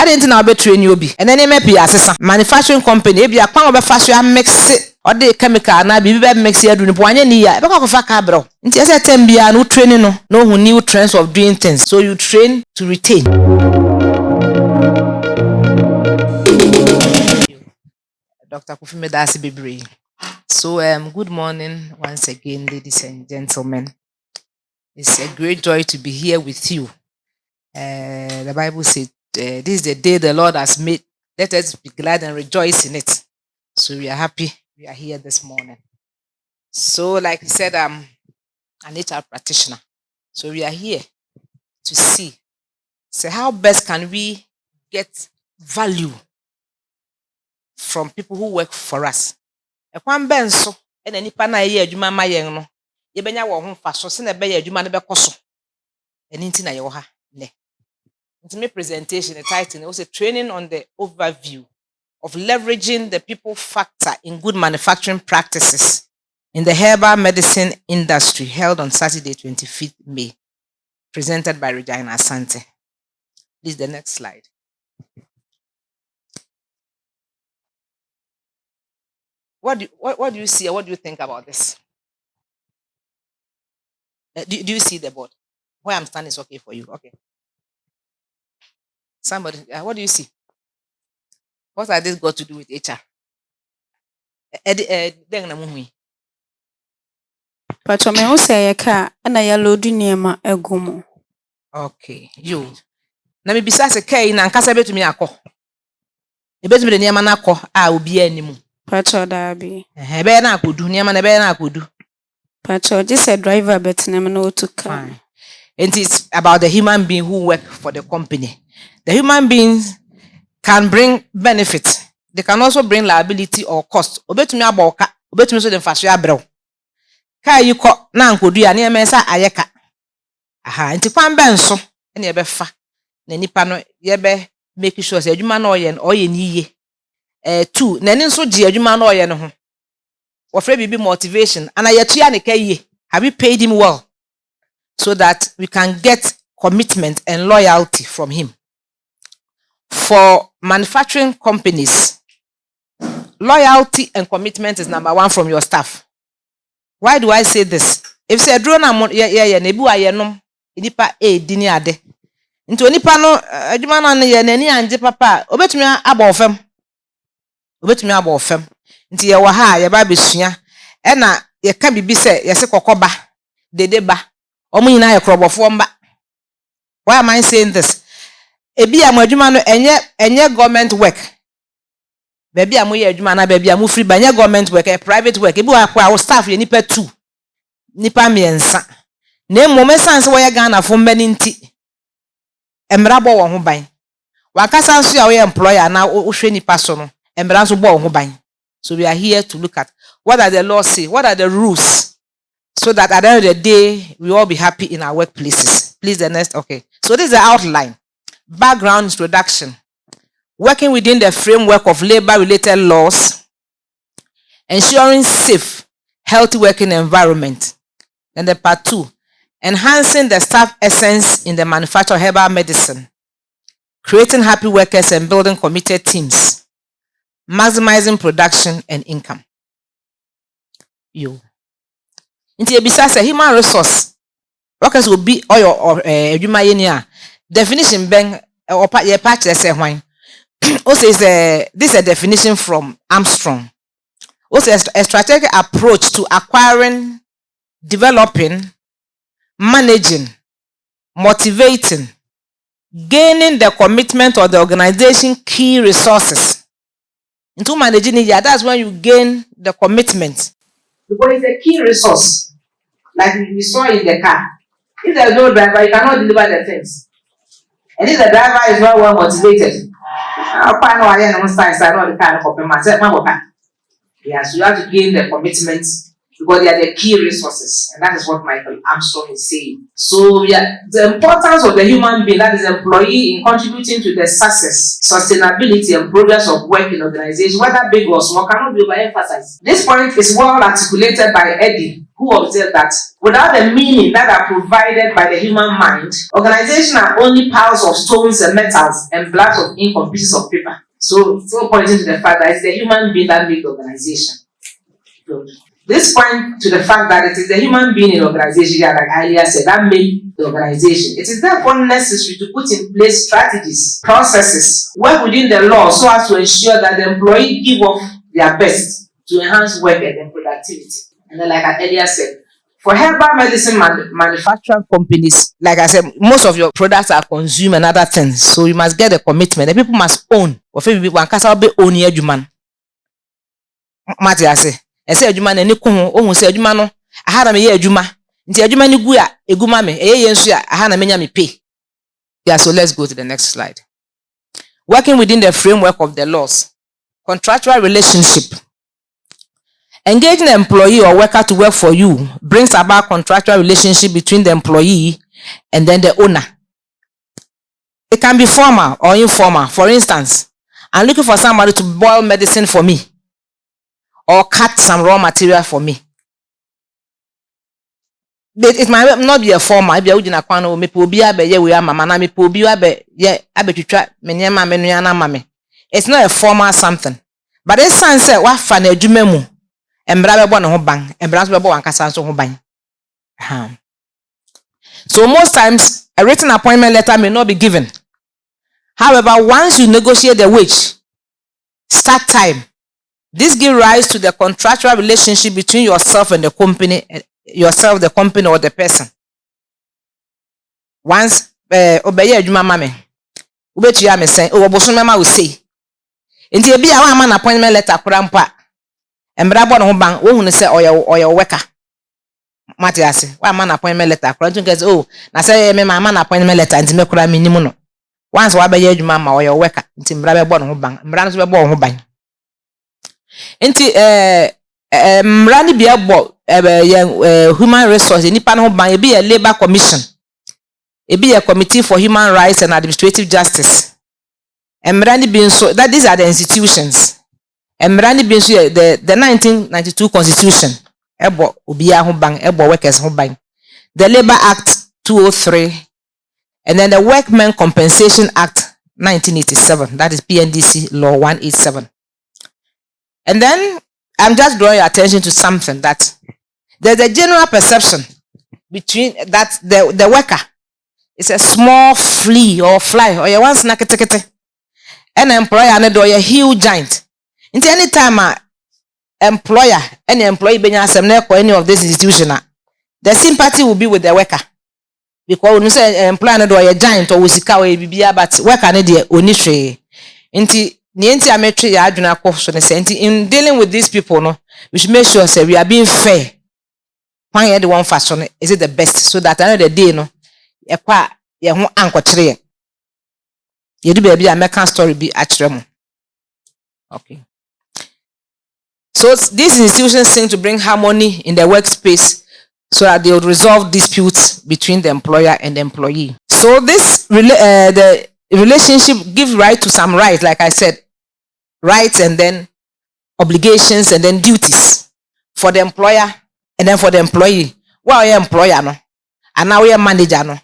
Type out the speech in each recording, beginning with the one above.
I didn't know about train you be. And then maybe as manufacturing company, be a pound of a fashion mix it or the chemical na be mix here doing one year. Because of cabro. It is a 10 be no training no who new trends of doing things. So you train to retain. Dr. Kufime Dasi Bibri. So good morning once again, ladies and gentlemen. It's a great joy to be here with you. The Bible says, this is the day the Lord has made. Let us be glad and rejoice in it. So we are happy we are here this morning. So like I said, I'm an HR practitioner. So we are here to see how best can we get value from people who work for us. Ekwan ben so na nipa na ye adwuma ma yen no ye benya wo ho fa so se na be ye adwuma no be koso eni nti na ye wo ha ne nti me presentation the title was a training on the overview of leveraging the people factor in good manufacturing practices in the herbal medicine industry, held on Saturday 25th May, presented by Regina Asante. Please the next slide. What do you see? What do you think about this? Do you see the board? Where I'm standing is okay for you. Okay. Somebody, what do you see? What has this got to do with HR? Okay, you. Na me bisa se kai na nkasa betumi akọ. Ebetumi de niam na akọ a obi animu. Pacho dabi. Ebe na akodu niam na ebe na akodu. Pacho, this a driver betinem no to come. And it's about the human being who work for the company. The human beings can bring benefits. They can also bring liability or cost. Obetumi aboka, obetumi so den faso abrɛw. Ka yi kɔ na ankodu ya na emensa ayeka. Aha, nti kwan ben so na ebe fa. Na nipa no yebe make sure say adwuma na oye ni yiye. Two, na ni nso gye adwuma na oye no ho. Wofre bibi motivation. Ana yetua ne ka yiye. Have you paid him well? So that we can get commitment and loyalty from him. For manufacturing companies, loyalty and commitment is number one from your staff. Why do I say this? If say drone na nebu ayenom nipa dini ade. Nti onipa no adwuma no ne ye nani anje papa obetumi aba ofam. Obetumi aba ofam. Nti ye wo ha ye ba besua e na ye ka bibi se ye se kokoba dedeba omo nyina ye krobofo mba. Why am I saying this? Ebi am adwuma no enye government work. Baby am ye adwuma na baby am free ba enye government work, private work. Ebi wa kwa staff ye nipa 2. Nipa miensa. Na mmom sense wo ye Ghana fo mba ni nti. Emra bo wo ho ban. Wakasa nso ya wo employer na wo hwe nipa so no. Emra nso bo wo ho ban. So we are here to look at what are the laws say, what are the rules, so that at the end of the day we all be happy in our workplaces. Please the next. Okay. So this is the outline. Background introduction. Working within the framework of labor-related laws, ensuring safe, healthy working environment. Then the part 2, enhancing the staff essence in the manufacture of herbal medicine, creating happy workers and building committed teams, maximizing production and income. You. Into a human resource. Workers will be all your definition bang or your patch say wine. Also is this is a definition from Armstrong. Also a strategic approach to acquiring, developing, managing, motivating, gaining the commitment of the organization key resources. Into managing it, that's when you gain the commitment. Because it's a key resource. Like we saw in the car. If there's no driver, you cannot deliver the things. And if the driver is not well motivated, yes, you have to gain the commitment because they are the key resources, and that is what Michael Armstrong is saying. So yeah, the importance of the human being, that is employee, in contributing to the success, sustainability, and progress of work in organization, whether big or small, cannot be overemphasized. This point is well articulated by Eddie, who observed that without the meaning that are provided by the human mind, organizations are only piles of stones and metals and blocks of ink on pieces of paper. So still pointing to the fact that it's the human being that makes the organization. So, this point to the fact that it is the human being in organization, like I earlier said, that make the organization. It is therefore necessary to put in place strategies, processes, work within the law so as to ensure that the employee give off their best to enhance work and productivity. And then, like I earlier said, for herbal medicine manufacturing companies, like I said, most of your products are consumed and other things. So you must get a commitment. The people must own. Or people can be own your human. Mati say. I say adwuma na ni ko ho ohun say adwuma no aha na me ye adwuma nti adwuma ni gu a eguma me yensu a aha na menya me pay. Yeah, so let's go to the next slide. Working within the framework of the laws. Contractual relationship. Engaging an employee or worker to work for you brings about contractual relationship between the employee and then the owner. It can be formal or informal. For instance, I'm looking for somebody to boil medicine for me, or cut some raw material for me. It might not be a formal. Maybe we na kwano me po bia be ye we mama na me po bia be ye abetwitwa me nyama me nua na mama. It's not a formal something. But this sense say wa fa na adwuma mu embra be bo ne ho ban, embra so be bo wankasa so ho ban. So most times a written appointment letter may not be given. However, once you negotiate the wage, start time, this gives rise to the contractual relationship between yourself and the company, the company, or the person. Once, obey adwuma mame, ubetua me say, oh, oboso mama will say. Nti ebi a wa man appointment letter kura mpa. Embra bo no ho ban, wo hunu say oyo worker. Mati ase, wa man appointment letter kura ntu say, oh, na say me man appointment letter nti me kura minimu no. Once wa be adwuma ma oyo worker, nti mbra be bo no ho ban, mbra no so be bo ho ban. Nti mrani bia bo human resource nipa no ban ebi labor commission, ebi committee for human rights and administrative justice, mrani bin so that these are the institutions. Mrani bin so the 1992 constitution ebo obia ho ban, ebo workers ho ban, the Labor Act 203, and then the Workmen Compensation Act 1987, that is PNDC law 187. And then I'm just drawing your attention to something, that there's a general perception between that the worker is a small flea or fly, or you want snack an employer and a huge giant. Into any time employer, any employee being or any of this institution, the sympathy will be with the worker. Because when you say employer and a giant or usika or bibia, but worker need the onishre. Into in dealing with these people, no, we should make sure say we are being fair. When the one fashion is it the best, so that another day, no, you do be American story be actually. Okay. So these institutions seem to bring harmony in the workspace so that they will resolve disputes between the employer and the employee. So this the relationship gives right to some rights, like I said, rights and then obligations and then duties for the employer and then for the employee. Well, you're employer no, and now you're manager no.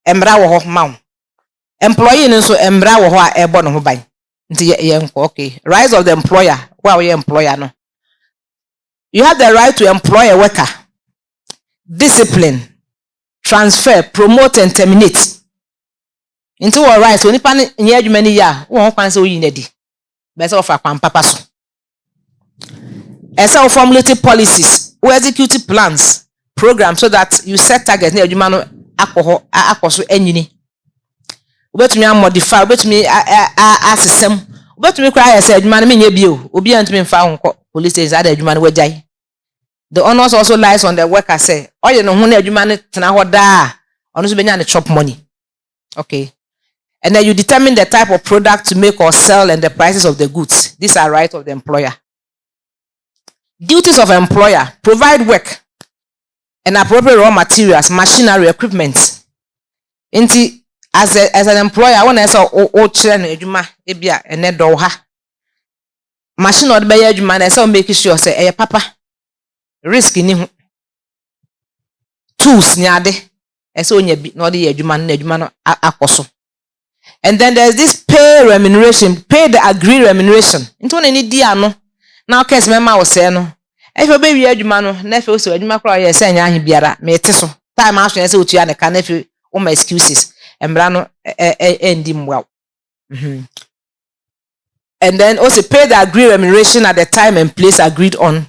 Embra wo ho ma. Employee no so embra wo ho a ebo no ho ban. Nti okay. Rights of the employer. Well, you're employer no. You have the right to employ a worker, discipline, transfer, promote and terminate. Into all rights, when you pan in many years, one can say you need better of a papa so. As our formulated policies, we execute plans, programs so that you set targets near you man alcohol so any. But me modify, but me system, but me cry said man me bio, obi ant me found police station other you man we jai. The onus also lies on the worker say, oh you know who you man tena ho da, ono so benya the chop money. Okay. And then you determine the type of product to make or sell and the prices of the goods. These are rights of the employer. Duties of employer: provide work and appropriate raw materials, machinery, equipment. Inti as an employer, when I saw o children edwuma ebia ene do ha. Machine or be edwuma na say make sure say papa risk ni ho. Tools ni ade. Ese onya bi na ode edwuma no akoso. And then there's this pay remuneration, pay the agreed remuneration. Into any dia no. Now case mema wo say no. If you be edwuma no, na fe o so edwuma kra ye say nya ahe biara, me te so. Time aso say otua ne ka na fe o my excuses. Embra no endim well. And then also pay the agreed remuneration at the time and place agreed on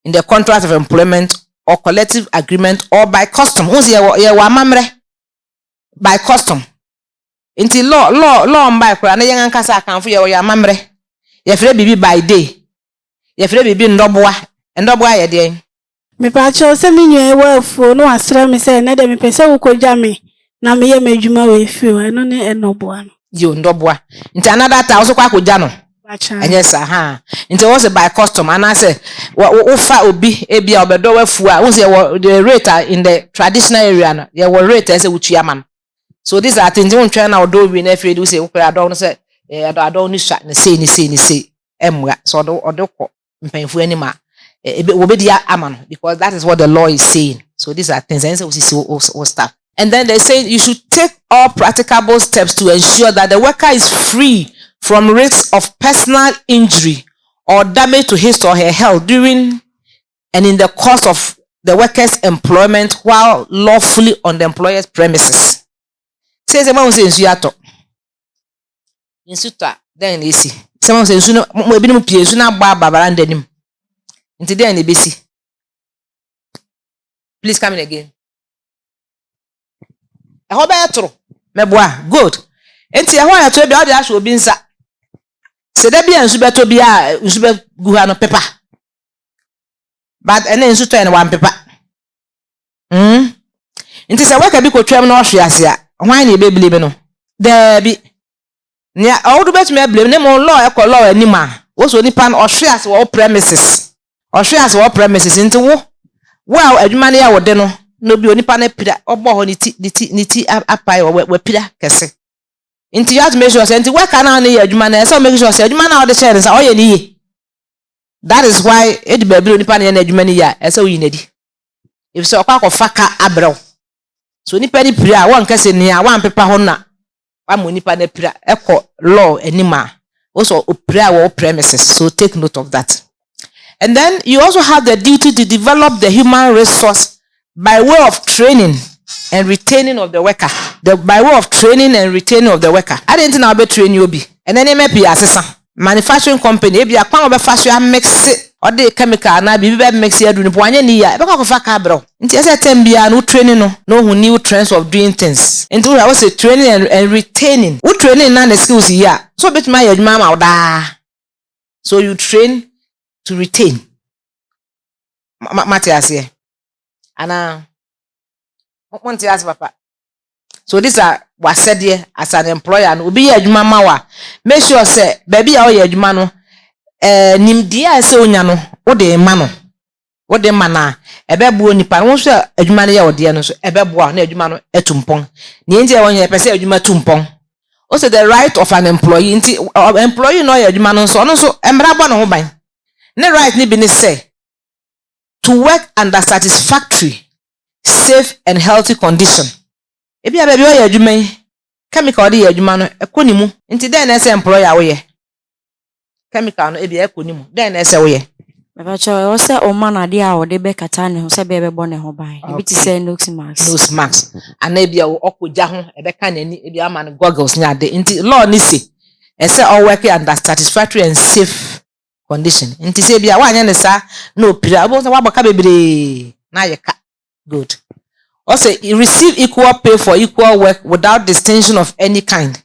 in the contract of employment or collective agreement or by custom. Once ye wa mamre by custom. Inti law mba kura na yen ankasa akanfo ye mamre. Ye fere bibi by day. Ye fere bibi ndoboa ye de. Me pa cho se me nwa ewafu no asra me se na de me pese wo koja me na me ye medwuma we fi eno ne enoboa no. Yo ndoboa. Inti another time so kwa koja no. Yes, Inti was by custom and I say ufa obi ebia obedo wafu a unse the rate in the traditional area no. Ye wo rate say utua man. So these are things you try now do we na afraid do say ukra do no say ado ni sha na say emwa so odo ko mpanfu anima obedia amano because that is what the law is saying. So these are things and say we see stuff. And then they say you should take all practicable steps to ensure that the worker is free from risks of personal injury or damage to his or her health during and in the course of the worker's employment while lawfully on the employer's premises. Says a man says yato. In suta, then you see. Someone says, no, we be no piers, no baba and denim. Into then the BC. Please come in again. I hope I true. Meboa, good. Enti ahwa ya to be all the aso obi nsa. Se da bia nsu beto bia nsu be guha no pepa. But ene nsu to ene wan pepa. Enti se weka bi ko twem na ohwe ase a. Hwan na ebe believe no. Da bi. Nya odu betumi blame ne mo law e ko law anima. Wo so nipa no ohwe ase wo premises. Ohwe ase wo premises enti wo adwuma ne ya wo de no. No bi onipa na pira obo ho ni ti apai we pira kese. Inti you have to make sure say inti work na na adwuma na so make sure say adwuma na wo de share say oye ni ye. That is why edi baby onipa na adwuma ni ya ese oyi na di. If so kwa faka abrew. So nipa ni pira won kese ni a wan pepa ho na wa mo nipa na pira eko law anima. Also opira wo premises. So take note of that. And then you also have the duty to develop the human resource by way of training and retaining of the worker. By way of training and retaining of the worker. I didn't know about train you be. And then may be assessor. Manufacturing company, if you are quite over fashion mix it or the chemical na be mix here doing one year. Because of a cabro. It is a 10 no training no who new trends of doing things. And I was a training and retaining. Who training none skills here. So bet my mama da. So you train to retain. Matthias here. And papa. So these are what said here as an employer and will be a mama. Make sure say baby all your jumano nimdia so nyano o de mano. What de mana ebebu nipa won so adwumane ya ode no so ebeboa na adwuma etumpon. Ni enti e won ye pese adwuma tumpon. Also the right of an employee employee no ya adwuma no so emra bo no ho ban. Ne right ni bi ni say to work under satisfactory, safe and healthy condition. Ebi ababi o ya adwuma yi chemical de ya adwuma no ekonimu nti den na say employer wo ye chemical no ebi ekonimu den na say wo ye Mebacho o say o man ade a o de be kata ne ho say be bo ne ho ban ebi ti say nose mask ana ebi o okogya ho ebe ka nani ebi ama no goggles nya de nti law ni say e say all work under satisfactory and safe condition nti say bia wa anya ne sa na opira obo say wa boka bebre na ye ka good. Also, receive equal pay for equal work without distinction of any kind.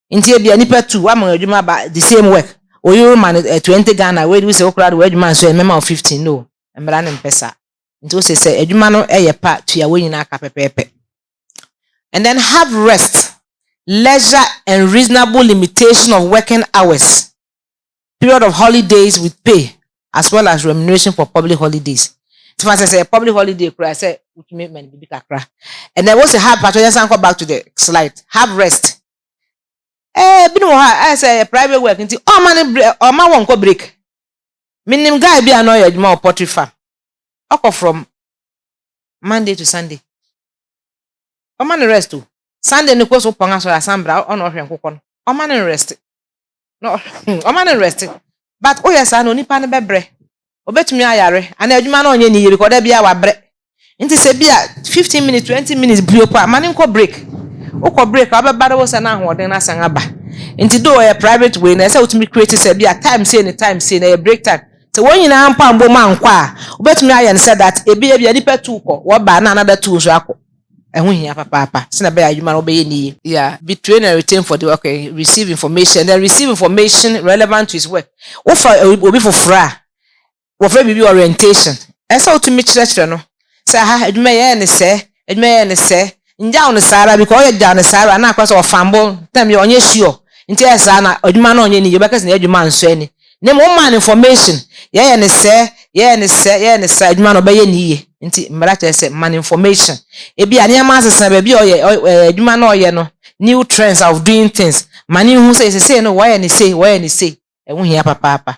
Inti bia nipa 2 wa mo adwuma ba the same work. O you man 20 Ghana we do say okra we adwuma so member of 15 no. Emra ne mpesa. Inti o say adwuma no eye pa tua we nyina aka pepepe. And then have rest, leisure and reasonable limitation of working hours. Period of holidays with pay as well as remuneration for public holidays. So I say public holiday, I say ultimate man be kakra. And then once you have patch, just go back to the slide. Have rest. I say private work until man won't go break. Minim guy be annoyed more pottery farm. Oko from Monday to Sunday. Man rest too. Sunday no koso panga so asambra on ohwe nkokon. Man rest. No, man rest. But yes, I know nipa ne bebre. Obetumi ayare. Ana adwuma na onye ni yiri ko da bia wa bre. Nti se bia 15 minutes 20 minutes bio pa man nko break. Uko break abebare wo se na ahoden na san aba. Nti do a private way na say utumi create se bia time say na break time. So when you na ampa mbo ma nkwa obetumi aye ne say that ebia bia nipa tu ko wo ba na another two so akọ. Ehun hia papa. Se na be adwuma no be ye ni. Yeah, be train and retain for the work, receive information, then receive information relevant to his work. Obi for fra. Wo fa bibi orientation. Esa utumi kire no. Say ha adwuma ye ne se nja on sara because you down sara na akwa so fambo time you onye sure nti esa na adwuma na onye ni you because na adwuma nso ani na mo man information ye ne se adwuma no be ye ni ye nti mbara che se man information e bia na ma asesa ba bia oye adwuma na oye no new trends of doing things man hu say no why ni say e hu hia papa